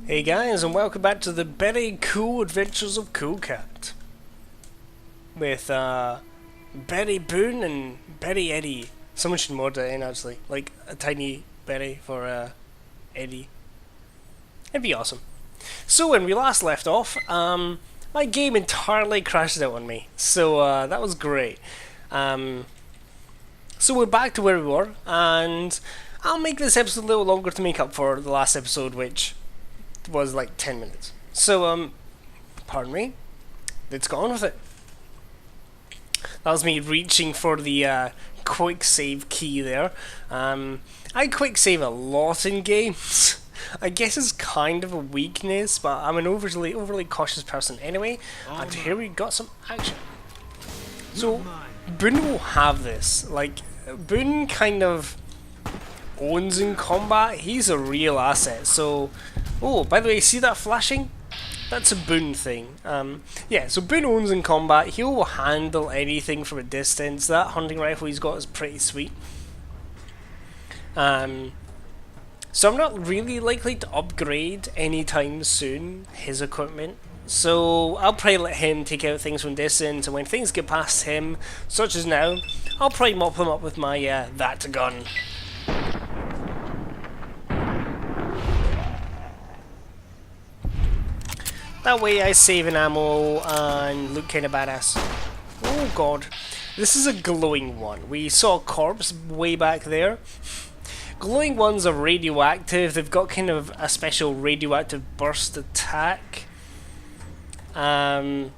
Hey guys, and welcome back to the very cool adventures of Cool Cat with Berry Boone and Berry Eddie. Someone should mod it in actually, like a tiny berry for Eddie. It'd be awesome. So when we last left off, my game entirely crashed out on me. So that was great. So we're back to where we were, and I'll make this episode a little longer to make up for the last episode, which was like 10 minutes. So, pardon me, let's go on with it. That was me reaching for the quick save key there. I quick save a lot in games. I guess it's kind of a weakness, but I'm an overly cautious person anyway. And here we got some action. So, Boone will have this. Like, Boone kind of owns in combat. He's a real asset. So, oh, by the way, see that flashing? That's a Boone thing. Yeah, so Boone owns in combat. He will handle anything from a distance. That hunting rifle he's got is pretty sweet. So I'm not really likely to upgrade anytime soon his equipment. So I'll probably let him take out things from distance, and when things get past him, such as now, I'll probably mop them up with my that gun. That way I save an ammo and look kinda badass. Oh god. This is a glowing one. We saw a corpse way back there. Glowing ones are radioactive. They've got kind of a special radioactive burst attack. And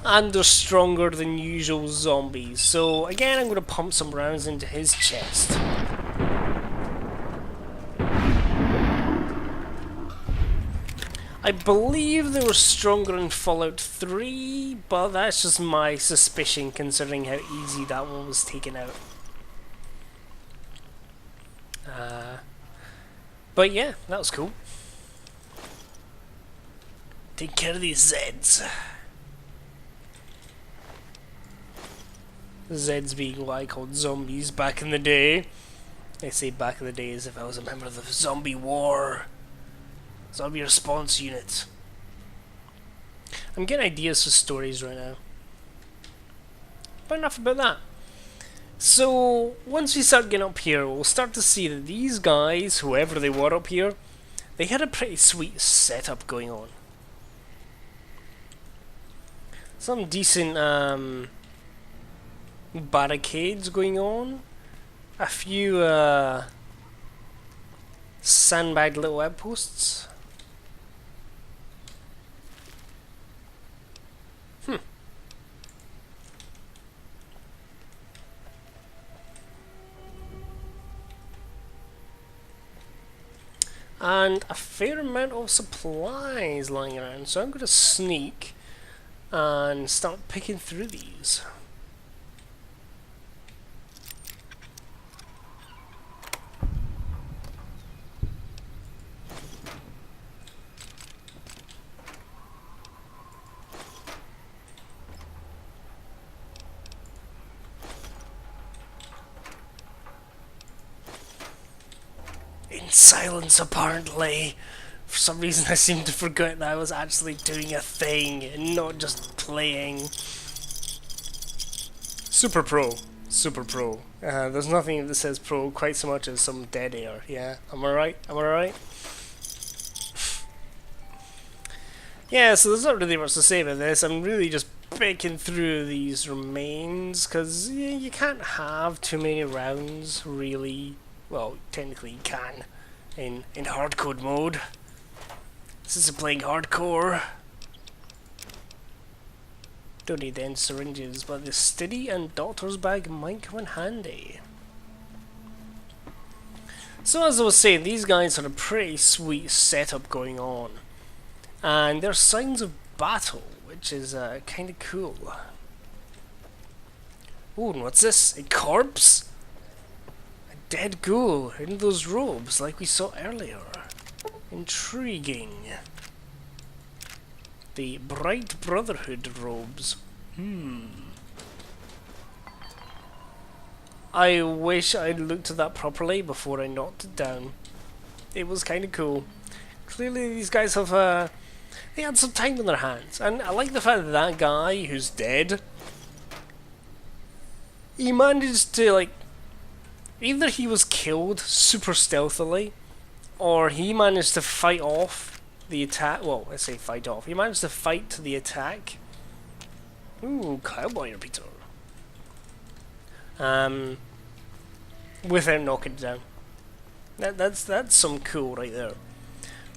they're stronger than usual zombies. So again, I'm going to pump some rounds into his chest. I believe they were stronger in Fallout 3, but that's just my suspicion considering how easy that one was taken out. But yeah, that was cool. Take care of these Zeds. Zeds being what I called zombies back in the day. I say back in the day as if I was a member of the zombie war. Zombie response unit. I'm getting ideas for stories right now. But enough about that. So, once we start getting up here, we'll start to see that these guys, whoever they were up here, they had a pretty sweet setup going on. Some decent barricades going on. A few sandbagged little outposts. And a fair amount of supplies lying around, so I'm going to sneak and start picking through these. In silence, apparently. For some reason I seem to forget that I was actually doing a thing and not just playing. Super pro. Super pro. There's nothing that says pro quite so much as some dead air. Yeah, am I right? Am I right? Yeah, so there's not really much to say about this. I'm really just picking through these remains because you can't have too many rounds, really. Well, technically you can in hardcore mode. Since I'm playing hardcore. Don't need the end syringes, but the steady and doctor's bag might come in handy. So as I was saying, these guys had a pretty sweet setup going on. And there's signs of battle, which is kind of cool. Ooh, and what's this? A corpse? Dead ghoul in those robes like we saw earlier. Intriguing. The Bright Brotherhood robes. I wish I'd looked at that properly before I knocked it down. It was kind of cool. Clearly these guys have, they had some time on their hands. And I like the fact that that guy who's dead, he managed to, like, either he was killed super stealthily, or he managed to fight off the attack. Well, I say fight off. He managed to fight the attack. Ooh, cowboy repeater. Without knocking it down. That's some cool right there.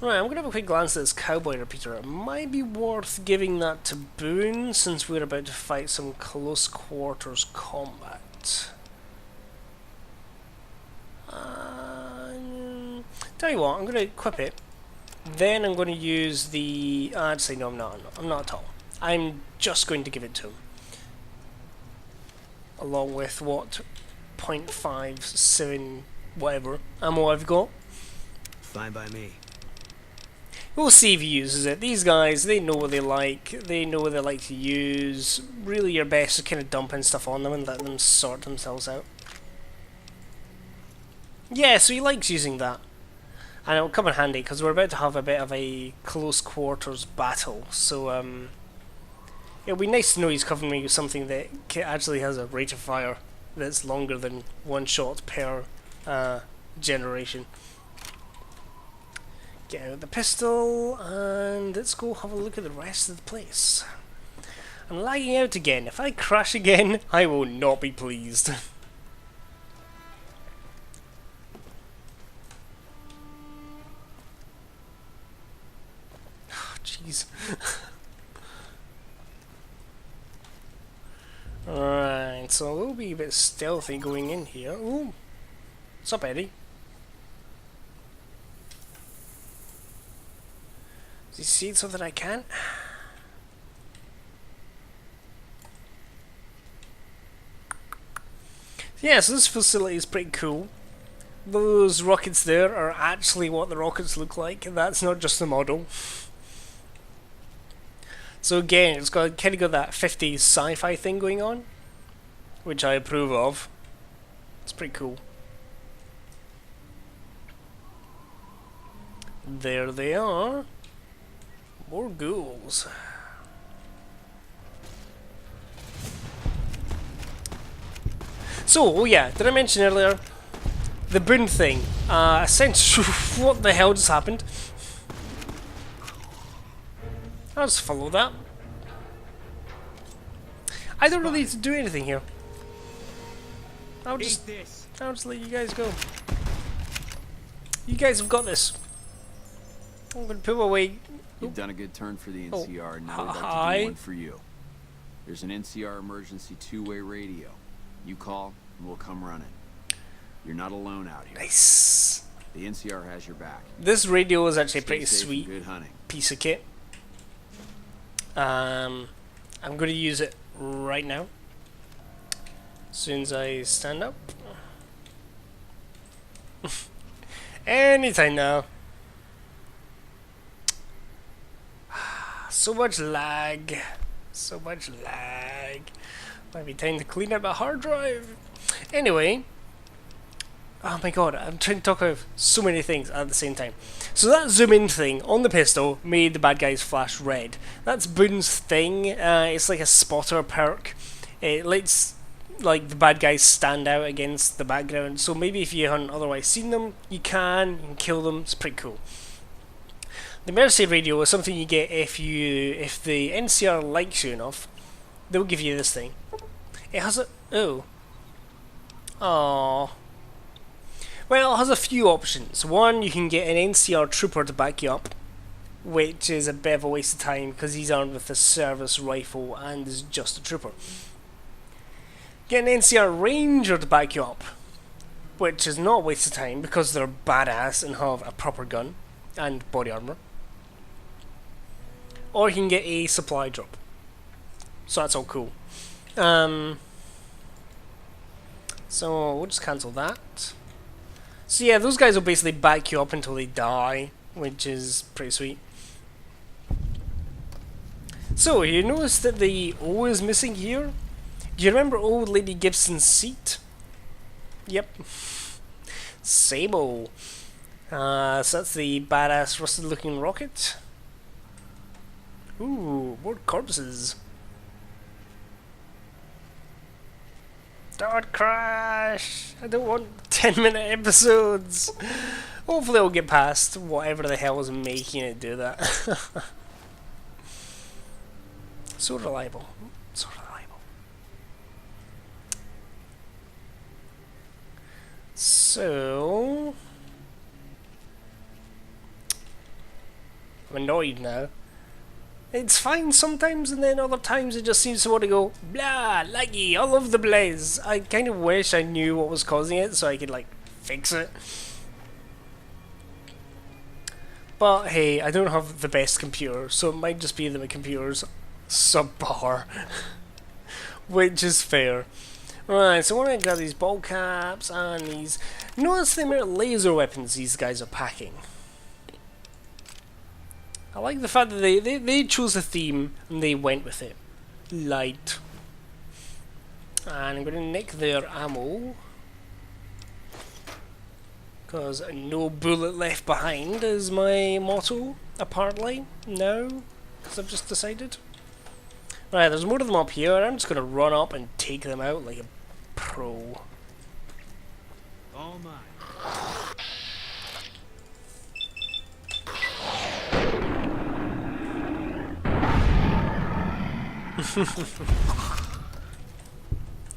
Right, I'm gonna have a quick glance at this cowboy repeater. It might be worth giving that to Boone since we're about to fight some close quarters combat. Tell you what, I'm gonna equip it. Then I'm gonna use the. Actually, no, I'm not. I'm not at all. I'm just going to give it to him. Along with what 0.57 whatever ammo I've got. Fine by me. We'll see if he uses it. These guys, they know what they like. They know what they like to use. Really your best is kind of dumping stuff on them and let them sort themselves out. Yeah, so he likes using that. And it'll come in handy because we're about to have a bit of a close quarters battle. So it'll be nice to know he's covering me with something that actually has a rate of fire that's longer than one shot per generation. Get out the pistol and let's go have a look at the rest of the place. I'm lagging out again. If I crash again, I will not be pleased. Jeez. Alright, so we'll be a bit stealthy going in here. Ooh. What's up, Eddie? Does he see it so that I can? Yeah, so this facility is pretty cool. Those rockets there are actually what the rockets look like, and that's not just a model. So again, it's got kind of got that 50s sci-fi thing going on, which I approve of. It's pretty cool. There they are. More ghouls. So, oh yeah, did I mention earlier the Boone thing? Essentially, what the hell just happened? I'll just follow that. I don't really need to do anything here. I'll just let you guys go. You guys have got this. I'm gonna put away. You've done a good turn for the NCR. Now we'd like to do one for you. There's an NCR emergency two-way radio. You call, and we'll come running. You're not alone out here. Nice. The NCR has your back. This radio is actually pretty Stay safe sweet. and good hunting. Piece of kit. I'm going to use it right now. As soon as I stand up. Anytime now. So much lag. So much lag. Might be time to clean up a hard drive. Anyway. Oh my god, I'm trying to talk about so many things at the same time. So that zoom in thing on the pistol made the bad guys flash red. That's Boone's thing. It's like a spotter perk. It lets like the bad guys stand out against the background. So maybe if you haven't otherwise seen them, you can kill them. It's pretty cool. The emergency radio is something you get if the NCR likes you enough. They'll give you this thing. It has a Aww. Well, it has a few options. One, you can get an NCR trooper to back you up, which is a bit of a waste of time because he's armed with a service rifle and is just a trooper. Get an NCR ranger to back you up, which is not a waste of time because they're badass and have a proper gun and body armor. Or you can get a supply drop. So that's all cool. So we'll just cancel that. So yeah, those guys will basically back you up until they die, which is pretty sweet. So, you notice that the O is missing here? Do you remember old Lady Gibson's seat? Yep. Same O. So that's the badass rusted looking rocket. Ooh, more corpses. Don't crash! I don't want 10-minute episodes! Hopefully it'll get past whatever the hell is making it do that. So reliable. So reliable. So... I'm annoyed now. It's fine sometimes, and then other times it just seems to want to go blah, laggy, all over the place. I kind of wish I knew what was causing it so I could like fix it. But hey, I don't have the best computer, so it might just be that my computer's subpar. Which is fair. Right, so we're going to grab these ball caps and these... Notice the amount of laser weapons these guys are packing. I like the fact that they chose a theme and they went with it. Light. And I'm going to nick their ammo. Because no bullet left behind is my motto, apparently. No, because I've just decided. Right, there's more of them up here. I'm just going to run up and take them out like a pro. All mine.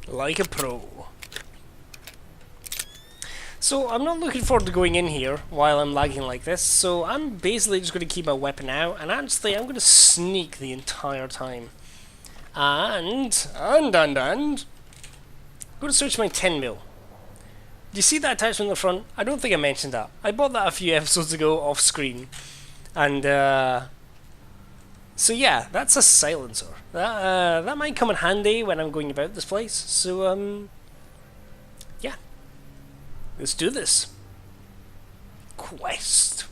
Like a pro. So I'm not looking forward to going in here while I'm lagging like this, so I'm basically just going to keep my weapon out, and actually I'm going to sneak the entire time. And I'm going to search my 10mm. Do you see that attachment in the front? I don't think I mentioned that. I bought that a few episodes ago off screen. And so yeah, that's a silencer. That might come in handy when I'm going about this place. So yeah. Let's do this. Quest.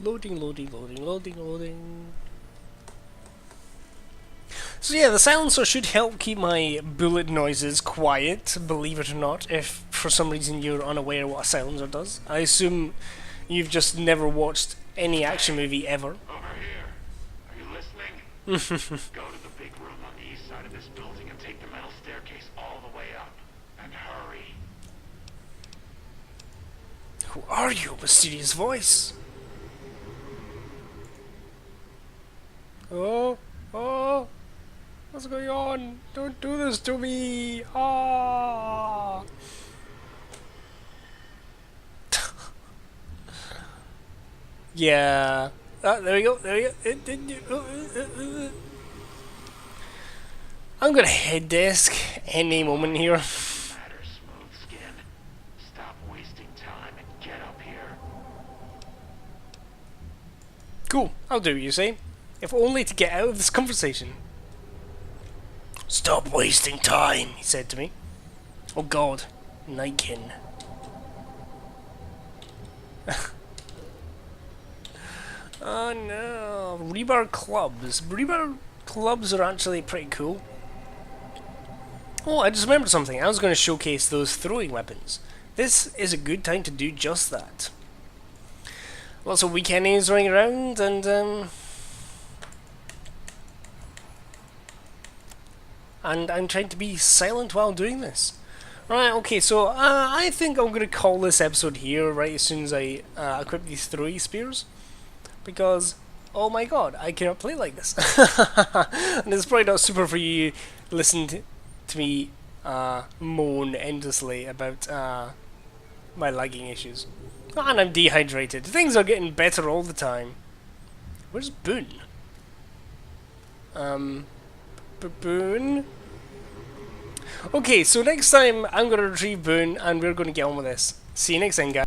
Loading, loading, loading, loading, loading. So yeah, the silencer should help keep my bullet noises quiet, believe it or not, if for some reason you're unaware what a silencer does. I assume you've just never watched any action movie ever. Over here. Are you listening? Go to the big room on the east side of this building and take the metal staircase all the way up. And hurry. Who are you, mysterious voice? Oh, oh, what's going on? Don't do this to me! Ah! Yeah. There we go, there we go. I'm gonna head desk any moment here. Matter, smooth skin. Stop wasting time and get up here. Cool, I'll do, you see. If only to get out of this conversation. Stop wasting time, he said to me. Oh god, Nightkin. Oh no, rebar clubs. Rebar clubs are actually pretty cool. Oh, I just remembered something. I was going to showcase those throwing weapons. This is a good time to do just that. Lots of weekenders running around, and I'm trying to be silent while doing this. Right, okay, so I think I'm going to call this episode here right as soon as I equip these throwing spears. Because, oh my god, I cannot play like this. And it's probably not super for you listening to me moan endlessly about my lagging issues. And I'm dehydrated. Things are getting better all the time. Where's Boone? Boone? Okay, so next time I'm going to retrieve Boone and we're going to get on with this. See you next time, guys.